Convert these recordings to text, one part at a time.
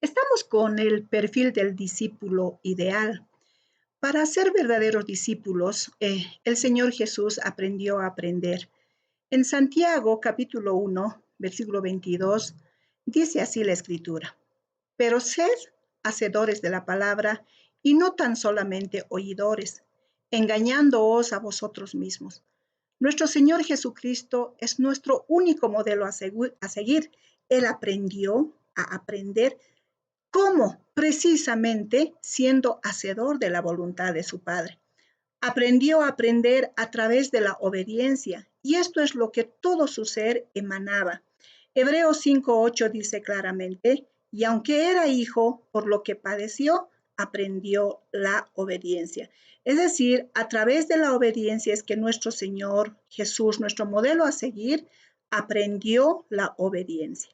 Estamos con el perfil del discípulo ideal. Para ser verdaderos discípulos, el Señor Jesús aprendió a aprender. En Santiago capítulo 1, versículo 22, dice así la escritura: pero sed hacedores de la palabra y no tan solamente oidores, engañándoos a vosotros mismos. Nuestro Señor Jesucristo es nuestro único modelo a seguir. Él aprendió a aprender. ¿Cómo? Precisamente siendo hacedor de la voluntad de su Padre. Aprendió a aprender a través de la obediencia, y esto es lo que todo su ser emanaba. Hebreos 5:8 dice claramente: y aunque era hijo, por lo que padeció, aprendió la obediencia. Es decir, a través de la obediencia es que nuestro Señor Jesús, nuestro modelo a seguir, aprendió la obediencia.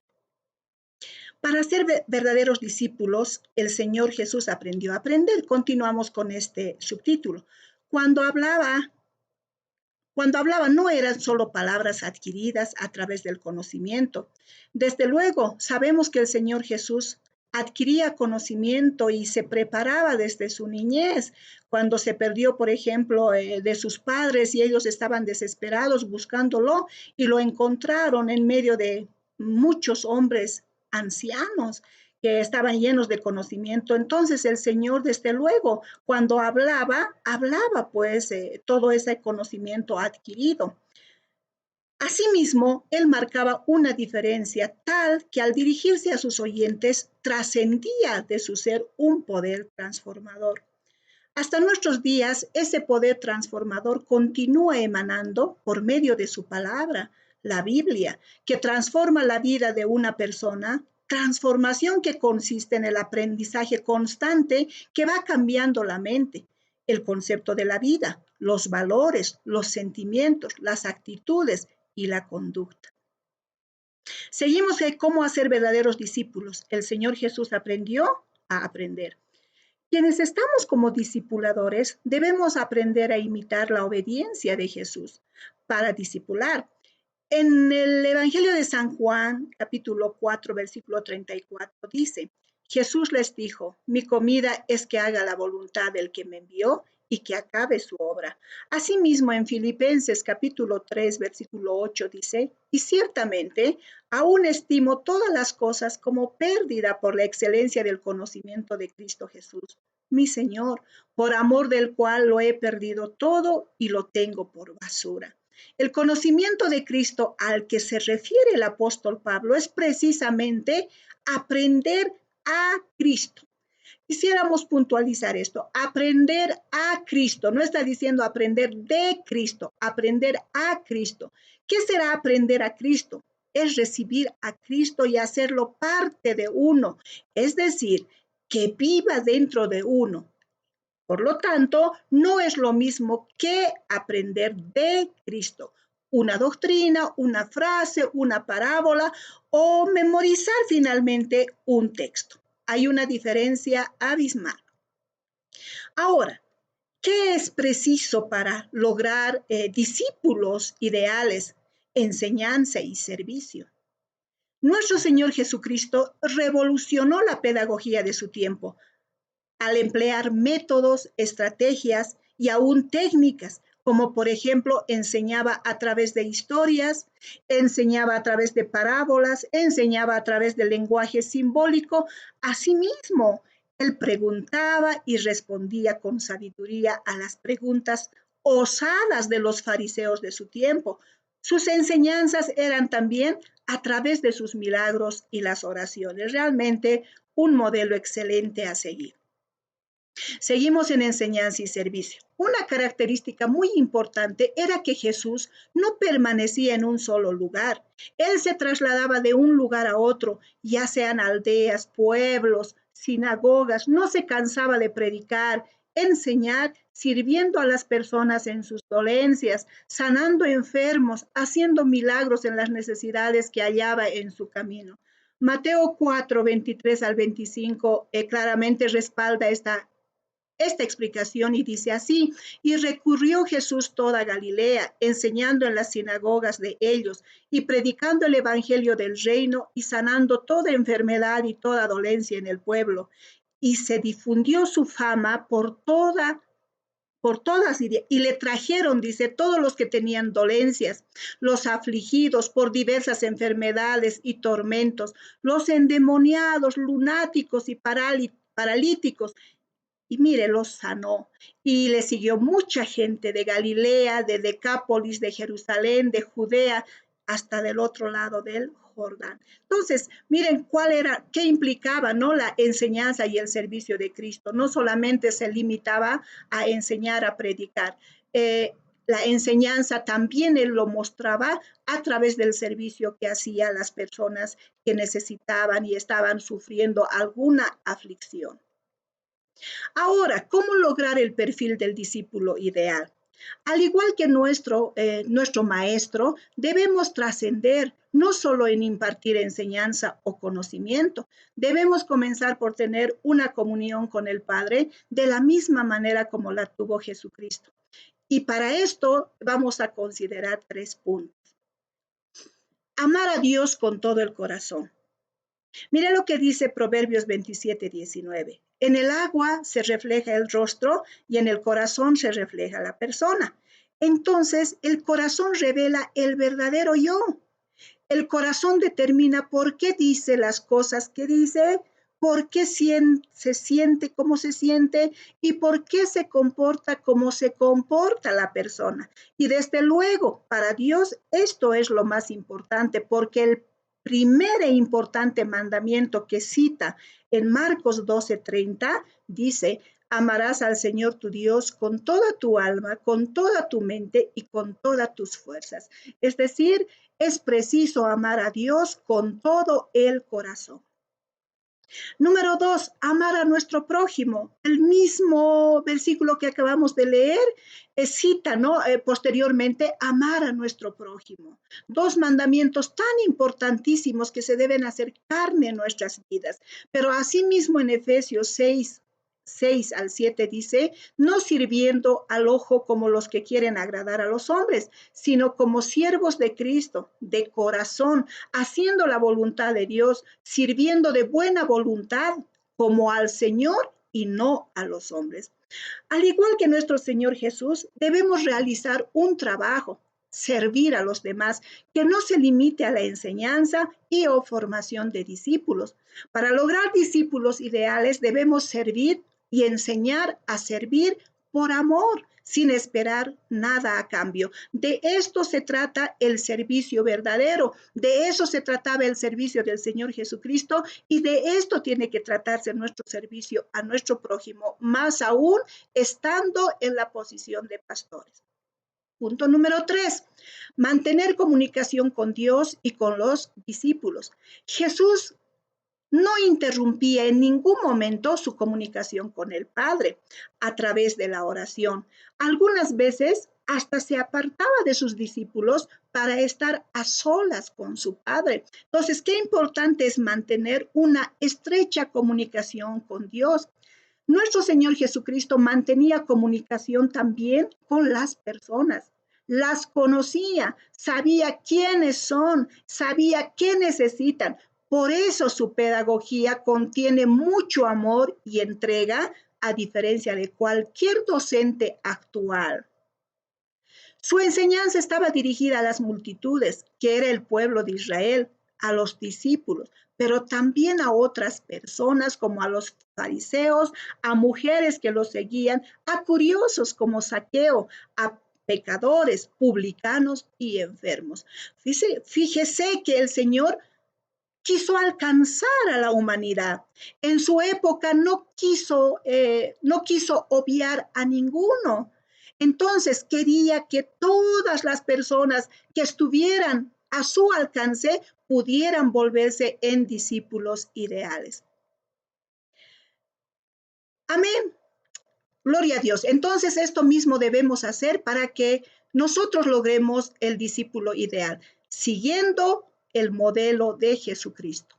Para ser verdaderos discípulos, el Señor Jesús aprendió a aprender. Continuamos con este subtítulo. Cuando hablaba, no eran solo palabras adquiridas a través del conocimiento. Desde luego, sabemos que el Señor Jesús adquiría conocimiento y se preparaba desde su niñez, cuando se perdió, por ejemplo, de sus padres y ellos estaban desesperados buscándolo y lo encontraron en medio de muchos hombres ancianos que estaban llenos de conocimiento. Entonces el Señor, desde luego, cuando hablaba pues todo ese conocimiento adquirido. Asimismo, él marcaba una diferencia tal que al dirigirse a sus oyentes trascendía de su ser un poder transformador. Hasta nuestros días, ese poder transformador continúa emanando por medio de su palabra, la Biblia, que transforma la vida de una persona, transformación que consiste en el aprendizaje constante que va cambiando la mente, el concepto de la vida, los valores, los sentimientos, las actitudes y la conducta. Seguimos en cómo hacer verdaderos discípulos. El Señor Jesús aprendió a aprender. Quienes estamos como discipuladores debemos aprender a imitar la obediencia de Jesús para discipular. En el Evangelio de San Juan, capítulo 4, versículo 34, dice: Jesús les dijo: mi comida es que haga la voluntad del que me envió y que acabe su obra. Asimismo, en Filipenses capítulo 3, versículo 8 dice: y ciertamente aún estimo todas las cosas como pérdida por la excelencia del conocimiento de Cristo Jesús, mi Señor, por amor del cual lo he perdido todo y lo tengo por basura. El conocimiento de Cristo al que se refiere el apóstol Pablo es precisamente aprender a Cristo. Quisiéramos puntualizar esto: aprender a Cristo. No está diciendo aprender de Cristo, aprender a Cristo. ¿Qué será aprender a Cristo? Es recibir a Cristo y hacerlo parte de uno, es decir, que viva dentro de uno. Por lo tanto, no es lo mismo que aprender de Cristo, una doctrina, una frase, una parábola o memorizar finalmente un texto. Hay una diferencia abismal. Ahora, ¿qué es preciso para lograr discípulos ideales, enseñanza y servicio? Nuestro Señor Jesucristo revolucionó la pedagogía de su tiempo al emplear métodos, estrategias y aún técnicas, como por ejemplo enseñaba a través de historias, enseñaba a través de parábolas, enseñaba a través del lenguaje simbólico. Asimismo, él preguntaba y respondía con sabiduría a las preguntas osadas de los fariseos de su tiempo. Sus enseñanzas eran también a través de sus milagros y las oraciones. Realmente un modelo excelente a seguir. Seguimos en enseñanza y servicio. Una característica muy importante era que Jesús no permanecía en un solo lugar. Él se trasladaba de un lugar a otro, ya sean aldeas, pueblos, sinagogas. No se cansaba de predicar, enseñar, sirviendo a las personas en sus dolencias, sanando enfermos, haciendo milagros en las necesidades que hallaba en su camino. Mateo 4, 23 al 25 claramente respalda esta esta explicación y dice así: y recurrió Jesús toda Galilea, enseñando en las sinagogas de ellos y predicando el evangelio del reino y sanando toda enfermedad y toda dolencia en el pueblo. Y se difundió su fama por todas y le trajeron, dice, todos los que tenían dolencias, los afligidos por diversas enfermedades y tormentos, los endemoniados, lunáticos y paralíticos, y mire, los sanó. Y le siguió mucha gente de Galilea, de Decápolis, de Jerusalén, de Judea, hasta del otro lado del Jordán. Entonces, miren qué implicaba, ¿no? La enseñanza y el servicio de Cristo. No solamente se limitaba a enseñar, a predicar. La enseñanza también él lo mostraba a través del servicio que hacía a las personas que necesitaban y estaban sufriendo alguna aflicción. Ahora, ¿cómo lograr el perfil del discípulo ideal? Al igual que nuestro maestro, debemos trascender no solo en impartir enseñanza o conocimiento, debemos comenzar por tener una comunión con el Padre de la misma manera como la tuvo Jesucristo. Y para esto vamos a considerar 3 puntos. Amar a Dios con todo el corazón. Mira lo que dice Proverbios 27:19. En el agua se refleja el rostro y en el corazón se refleja la persona. Entonces, el corazón revela el verdadero yo. El corazón determina por qué dice las cosas que dice, por qué se siente como se siente y por qué se comporta como se comporta la persona. Y desde luego, para Dios esto es lo más importante, porque el primer e importante mandamiento que cita en Marcos 12:30 dice: amarás al Señor tu Dios con toda tu alma, con toda tu mente y con todas tus fuerzas. Es decir, es preciso amar a Dios con todo el corazón. Número 2, amar a nuestro prójimo. El mismo versículo que acabamos de leer cita, ¿no? Posteriormente, amar a nuestro prójimo. 2 mandamientos tan importantísimos que se deben hacer carne en nuestras vidas. Pero asimismo en Efesios 6 al 7 dice: no sirviendo al ojo como los que quieren agradar a los hombres, sino como siervos de Cristo, de corazón, haciendo la voluntad de Dios, sirviendo de buena voluntad como al Señor y no a los hombres. Al igual que nuestro Señor Jesús, debemos realizar un trabajo, servir a los demás, que no se limite a la enseñanza y o formación de discípulos. Para lograr discípulos ideales debemos servir y enseñar a servir por amor, sin esperar nada a cambio. De esto se trata el servicio verdadero, de eso se trataba el servicio del Señor Jesucristo y de esto tiene que tratarse nuestro servicio a nuestro prójimo, más aún estando en la posición de pastores. Punto número 3, mantener comunicación con Dios y con los discípulos. Jesús no interrumpía en ningún momento su comunicación con el Padre a través de la oración. Algunas veces hasta se apartaba de sus discípulos para estar a solas con su Padre. Entonces, qué importante es mantener una estrecha comunicación con Dios. Nuestro Señor Jesucristo mantenía comunicación también con las personas. Las conocía, sabía quiénes son, sabía qué necesitan. Por eso su pedagogía contiene mucho amor y entrega, a diferencia de cualquier docente actual. Su enseñanza estaba dirigida a las multitudes, que era el pueblo de Israel, a los discípulos, pero también a otras personas como a los fariseos, a mujeres que los seguían, a curiosos como Zaqueo, a pecadores, publicanos y enfermos. Fíjese que el Señor quiso alcanzar a la humanidad. En su época no quiso obviar a ninguno. Entonces quería que todas las personas que estuvieran a su alcance pudieran volverse en discípulos ideales. Amén. Gloria a Dios. Entonces esto mismo debemos hacer para que nosotros logremos el discípulo ideal, siguiendo el modelo de Jesucristo.